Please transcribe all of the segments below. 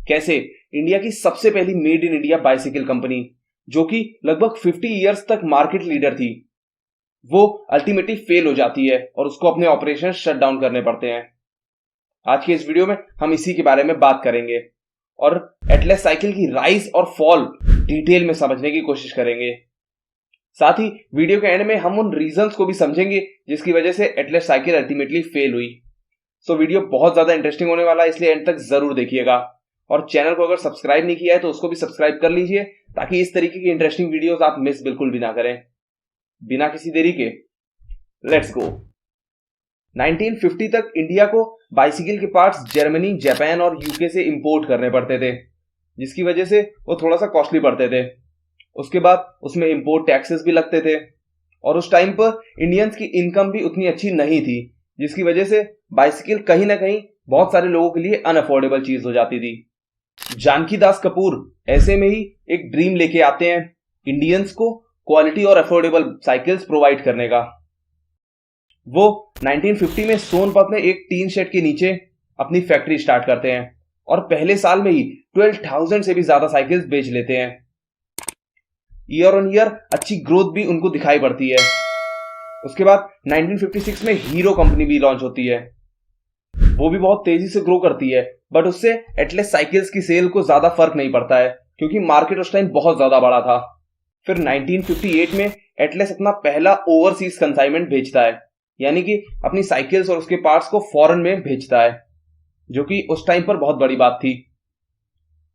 कैसे इंडिया की सबसे पहली made in India bicycle company, जो कि लगभग 50 इयर्स तक मार्केट लीडर थी, वो अल्टीमेटली फेल हो जाती है और उसको अपने ऑपरेशन शट डाउन करने पड़ते हैं। आज के इस वीडियो में हम इसी के बारे में बात करेंगे और एटलस साइकिल की राइज और फॉल डिटेल में समझने की कोशिश करेंगे। साथ ही वीडियो के एंड में हम उन रीजंस को भी समझेंगे जिसकी वजह से एटलस साइकिल अल्टीमेटली फेल हुई। सो वीडियो बहुत ज्यादा इंटरेस्टिंग होने वाला है, इसलिए एंड तक जरूर देखिएगा और चैनल को अगर सब्सक्राइब नहीं किया है तो उसको भी सब्सक्राइब कर लीजिए ताकि इस तरीके की इंटरेस्टिंग वीडियोस आप मिस बिल्कुल भी ना करें। बिना किसी देरी के लेट्स गो। 1950 तक इंडिया को बाइसिकल के पार्ट्स जर्मनी, जापान और यूके से इंपोर्ट करने पड़ते थे, जिसकी वजह से वो थोड़ा सा कॉस्टली पड़ते थे। उसके बाद उसमें इंपोर्ट टैक्सेस भी लगते थे और उस टाइम पर इंडियंस की इनकम भी उतनी अच्छी नहीं थी, जिसकी वजह से बाइसिकल कहीं ना कहीं बहुत सारे लोगों के लिए अनअफोर्डेबल चीज हो जाती थी। जानकी दास कपूर ऐसे में ही एक ड्रीम लेके आते हैं इंडियंस को क्वालिटी और अफोर्डेबल साइकिल्स प्रोवाइड करने का। वो 1950 में सोनपत में एक टीन शेड के नीचे अपनी फैक्ट्री स्टार्ट करते हैं और पहले साल में ही 12,000 से भी ज्यादा साइकिल्स बेच लेते हैं। ईयर ऑन ईयर अच्छी ग्रोथ भी उनको दिखाई पड़ती है। उसके बाद 1956 में हीरो कंपनी भी लॉन्च होती है, वो भी बहुत तेजी से ग्रो करती है, बट उससे एटलस साइकिल्स की सेल को ज्यादा फर्क नहीं पड़ता है क्योंकि मार्केट उस टाइम बहुत ज्यादा बड़ा था। फिर 1958 में एटलस अपना पहला ओवरसीज कंसाइनमेंट भेजता है, यानी कि अपनी साइकिल्स और उसके पार्ट्स को फॉरेन में भेजता है, जो कि उस टाइम पर बहुत बड़ी बात थी।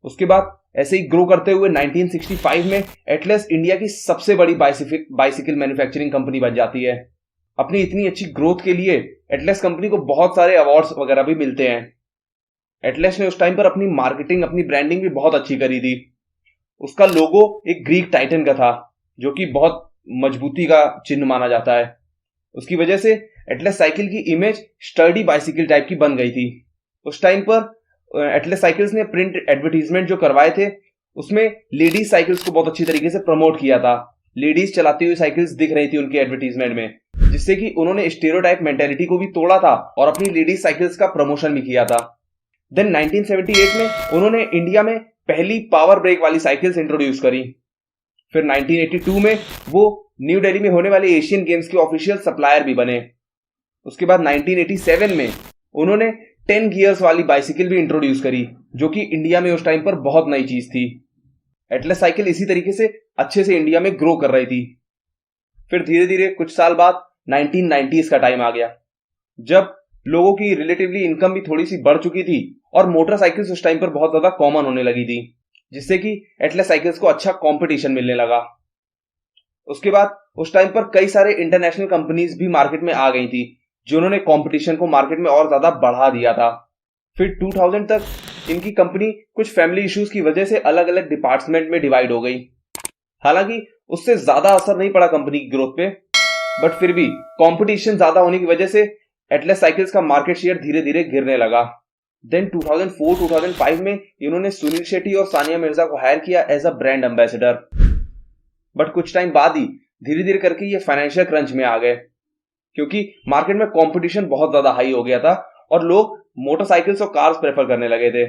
उसके बाद ऐसे ही ग्रो करते हुए 1965 में एटलस इंडिया की सबसे बड़ी बाइसिकल मैन्युफैक्चरिंग कंपनी बन जाती है। अपनी इतनी अच्छी ग्रोथ के लिए एटलस कंपनी को बहुत सारे अवार्ड्स वगैरह भी मिलते हैं। एटलस ने उस टाइम पर अपनी मार्केटिंग, अपनी ब्रांडिंग भी बहुत अच्छी करी थी। उसका लोगो एक ग्रीक टाइटन का था, जो कि बहुत मजबूती का चिन्ह माना जाता है। उसकी वजह से एटलस साइकिल की इमेज स्टर्डी बाइसिकल टाइप की बन गई थी। उस टाइम पर एटलस साइकिल्स ने प्रिंट एडवर्टीजमेंट जो करवाए थे उसमें लेडीज साइकिल्स को बहुत अच्छी तरीके से प्रमोट किया था। लेडीज चलाती हुई साइकिल्स दिख रही थी उनके एडवर्टीजमेंट में, जिससे कि उन्होंने स्टेरियोटाइप मेंटेलिटी को भी तोड़ा था और अपनी लेडीज साइकिल्स का प्रमोशन भी किया था। देन 1978 में उन्होंने इंडिया में पहली पावर ब्रेक वाली साइकिल्स इंट्रोड्यूस करी। फिर 1982 में वो न्यू दिल्ली में होने वाले एशियन गेम्स के ऑफिशियल सप्लायर भी बने। उसके बाद 1987 में उन्होंने 10 गियर्स वाली बाइसिकल भी इंट्रोड्यूस करी, जो कि इंडिया में उस टाइम पर बहुत नई चीज थी। एटलस साइकिल इसी तरीके से अच्छे से इंडिया में ग्रो कर रही थी। फिर धीरे धीरे कुछ साल बाद 1990s का टाइम आ गया, जब लोगों की रिलेटिवली इनकम भी थोड़ी सी बढ़ चुकी थी और मोटरसाइकिल्स उस टाइम पर बहुत ज्यादा कॉमन होने लगी थी, जिससे कि एटलस साइकिल्स को अच्छा कंपटीशन मिलने लगा। उसके बाद उस टाइम पर कई सारे इंटरनेशनल कंपनीज भी मार्केट में आ गई थी, जिन्होंने कंपटीशन को मार्केट में और ज्यादा बढ़ा दिया था। फिर 2000 तक इनकी कंपनी कुछ फैमिली इश्यूज की वजह से अलग अलग डिपार्टमेंट में डिवाइड हो गई। हालांकि उससे ज्यादा असर नहीं पड़ा कंपनी की ग्रोथ पे, बट फिर भी कंपटीशन ज्यादा होने की वजह से एटलस साइकिल्स का मार्केट शेयर धीरे धीरे गिरने लगा। देन 2004-2005 में इन्होंने सुनील शेट्टी और सानिया मिर्जा को हायर किया as a brand ambassador, but कुछ टाइम बाद ही धीरे धीरे करके ये फाइनेंशियल क्रंच में आ गए क्योंकि मार्केट में कंपटीशन बहुत ज्यादा हाई हो गया था और लोग मोटरसाइकिल्स और कार्स प्रेफर करने लगे थे।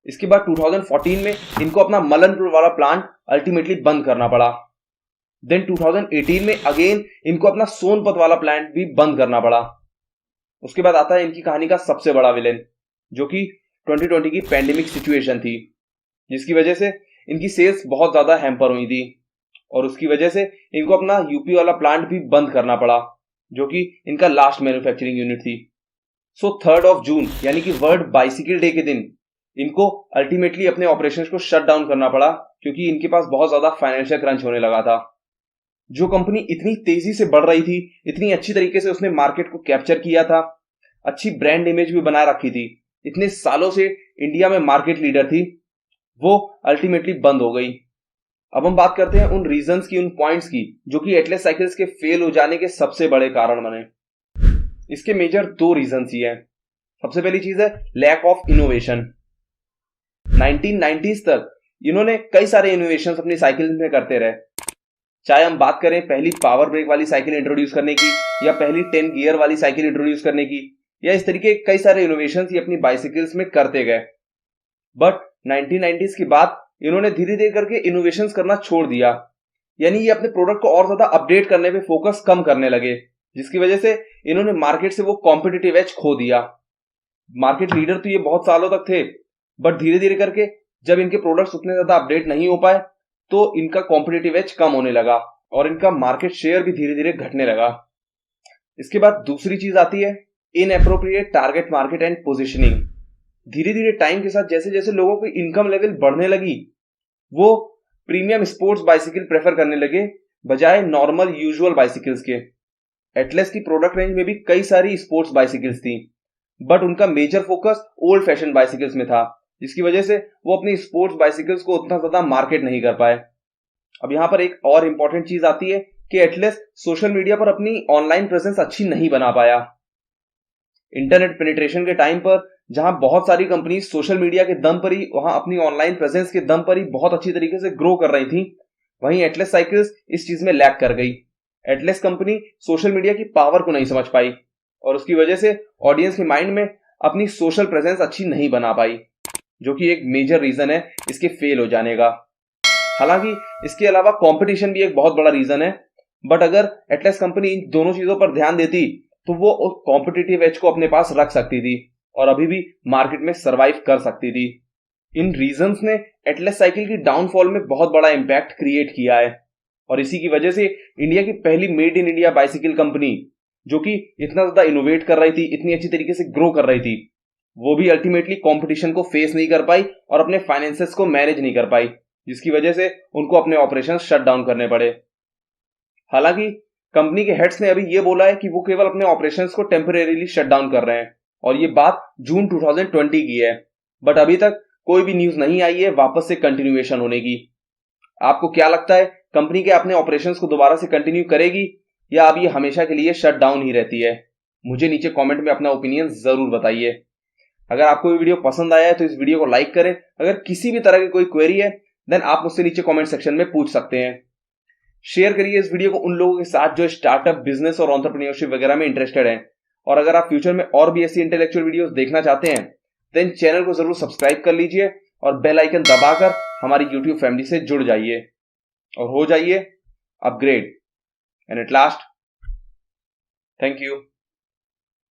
इसके बाद 2014 में इनको अपना मलनपुर वाला प्लांट अल्टीमेटली बंद करना पड़ा। देन 2018 में अगेन इनको अपना सोनपत वाला प्लांट भी बंद करना पड़ा। उसके बाद आता है इनकी कहानी का सबसे बड़ा विलेन, जो कि 2020 की पैंडेमिक सिचुएशन थी, जिसकी वजह से इनकी सेल्स बहुत ज्यादा हैम्पर हुई थी और उसकी वजह से इनको अपना यूपी वाला प्लांट भी बंद करना पड़ा, जो कि इनका लास्ट मैन्युफैक्चरिंग यूनिट थी। सो 3 जून यानी कि वर्ल्ड बाइसिकल डे के दिन इनको अल्टीमेटली अपने ऑपरेशंस को शट डाउन करना पड़ा क्योंकि इनके पास बहुत ज्यादा फाइनेंशियल क्रंच होने लगा था। जो कंपनी इतनी तेजी से बढ़ रही थी, इतनी अच्छी तरीके से उसने मार्केट को कैप्चर किया था, अच्छी ब्रांड इमेज भी बनाए रखी थी, इतने सालों से इंडिया में मार्केट लीडर थी, वो अल्टीमेटली बंद हो गई। अब हम बात करते हैं उन रीजंस की, उन पॉइंट्स की, जो कि एटलस साइकिल्स के फेल हो जाने के सबसे बड़े कारण बने। इसके मेजर 2 रीजंस ही हैं। सबसे पहली चीज है लैक ऑफ इनोवेशन। 1990s तक इन्होंने कई सारे इनोवेशन अपनी साइकिल में करते रहे, चाहे हम बात करें पहली पावर ब्रेक वाली साइकिल इंट्रोड्यूस करने की या पहली 10 गियर वाली साइकिल इंट्रोड्यूस करने की, या इस तरीके कई सारे इनोवेशंस ये अपनी बाइसिकल्स में करते गए। बट 1990s के बाद इन्होंने धीरे धीरे करके इनोवेशंस करना छोड़ दिया, यानी ये अपने प्रोडक्ट को और ज्यादा अपडेट करने पे फोकस कम करने लगे, जिसकी वजह से इन्होंने मार्केट से वो कॉम्पिटिटिव एज खो दिया। मार्केट लीडर तो ये बहुत सालों तक थे, बट धीरे धीरे करके जब इनके प्रोडक्ट्स उतने ज्यादा अपडेट नहीं हो पाए तो इनका कॉम्पिटिटिव एज कम होने लगा और इनका मार्केट शेयर भी धीरे धीरे घटने लगा। इसके बाद दूसरी चीज आती है inappropriate target market and positioning. धीरे धीरे टाइम के साथ जैसे जैसे लोगों की इनकम लेवल बढ़ने लगी, वो प्रीमियम स्पोर्ट्स बाइसिकल प्रेफर करने लगे बजाय नॉर्मल यूजुअल बाइसिकल्स के। एटलस की प्रोडक्ट रेंज में भी कई सारी स्पोर्ट्स बाइसिकल्स थी, बट उनका major focus old fashion bicycles में था, जिसकी वजह से वो अपनी स्पोर्ट्स बाइसिकल्स को उतना ज्यादा मार्केट नहीं कर पाए। अब यहां पर एक और इंपॉर्टेंट चीज आती है कि एटलस सोशल मीडिया पर अपनी ऑनलाइन प्रेजेंस अच्छी नहीं बना पाया। इंटरनेट पेनिट्रेशन के टाइम पर जहां बहुत सारी कंपनी सोशल मीडिया के दम पर ही, वहां अपनी ऑनलाइन प्रेजेंस के दम पर ही बहुत अच्छी तरीके से ग्रो कर रही थी, वहीं एटलस साइकिल्स इस चीज में लैग कर गई। एटलस कंपनी सोशल मीडिया की पावर को नहीं समझ पाई और उसकी वजह से ऑडियंस के माइंड में अपनी सोशल प्रेजेंस अच्छी नहीं बना पाई, जो कि एक मेजर रीजन है इसके फेल हो जाने का। हालांकि इसके अलावा कंपटीशन भी एक बहुत बड़ा रीजन है, बट अगर एटलस कंपनी इन दोनों चीजों पर ध्यान देती तो वो उस कॉम्पिटिटिव एज को अपने पास रख सकती थी और अभी भी मार्केट में सरवाइव कर सकती थी। इन रीजंस ने एटलस साइकिल की डाउनफॉल में बहुत बड़ा इंपैक्ट क्रिएट किया है और इसी की वजह से इंडिया की पहली made in India bicycle company, जो कि इतना ज्यादा इनोवेट कर रही थी, इतनी अच्छी तरीके से ग्रो कर रही थी, वो भी अल्टीमेटली कंपटीशन को फेस नहीं कर पाई और अपने फाइनेंसेस को मैनेज नहीं कर पाई, जिसकी वजह से उनको अपने ऑपरेशन शट डाउन करने पड़े। हालांकि कंपनी के हेड्स ने अभी ये बोला है कि वो केवल अपने ऑपरेशंस को टेम्परेरीली शट डाउन कर रहे हैं और ये बात जून 2020 की है, बट अभी तक कोई भी न्यूज नहीं आई है वापस से कंटिन्यूएशन होने की। आपको क्या लगता है, कंपनी के अपने ऑपरेशंस को दोबारा से कंटिन्यू करेगी या अब ये हमेशा के लिए शट डाउन ही रहती है? मुझे नीचे कमेंट में अपना ओपिनियन जरूर बताइए। अगर आपको ये वीडियो पसंद आया है तो इस वीडियो को लाइक करें। अगर किसी भी तरह की कोई क्वेरी है देन आप मुझसे नीचे कमेंट सेक्शन में पूछ सकते हैं। शेयर करिए इस वीडियो को उन लोगों के साथ जो स्टार्टअप, बिजनेस और एंटरप्रेन्योरशिप वगैरह में इंटरेस्टेड हैं। और अगर आप फ्यूचर में और भी ऐसी इंटेलेक्चुअल वीडियोस देखना चाहते हैं देन चैनल को जरूर सब्सक्राइब कर लीजिए और बेल आइकन दबाकर हमारी यूट्यूब फैमिली से जुड़ जाइए और हो जाइए upgrade. And at last, thank you.